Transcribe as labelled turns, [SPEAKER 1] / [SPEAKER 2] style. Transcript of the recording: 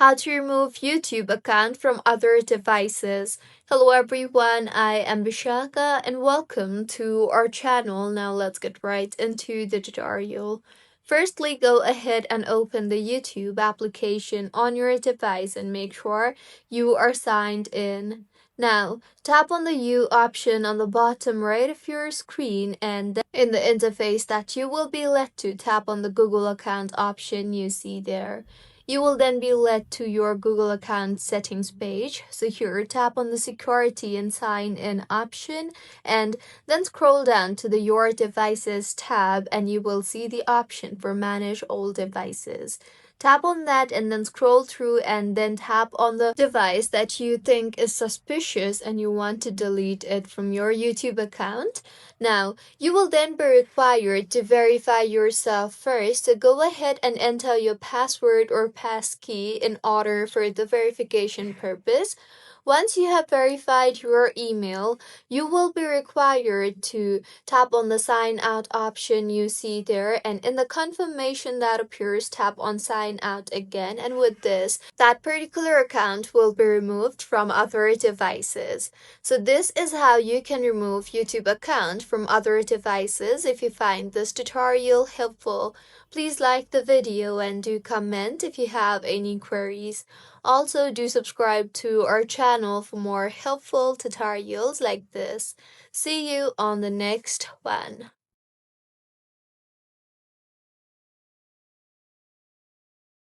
[SPEAKER 1] how to remove YouTube account from other devices. Hello everyone, I am Vishaka and welcome to our channel. Now let's get right into the tutorial. Firstly, go ahead and open the YouTube application on your device and make sure you are signed in. Now, tap on the U option on the bottom right of your screen, and then in the interface that you will be led to, tap on the Google account option you see there. You will then be led to your Google account settings page. So here, tap on the security and sign in option, and then scroll down to the Your Devices tab, and you will see the option for Manage All Devices. Tap on that and then scroll through and then tap on the device that you think is suspicious and you want to delete it from your YouTube account. Now, you will then be required to verify yourself first, so go ahead and enter your password or passkey in order for the verification purpose. Once you have verified your email, you will be required to tap on the sign out option you see there, and in the confirmation that appears, tap on sign out again, and with this, that particular account will be removed from other devices. So this is how you can remove YouTube account from other devices. If you find this tutorial helpful, please like the video and do comment if you have any queries. Also, do subscribe to our channel for more helpful tutorials like this. See you on the next one.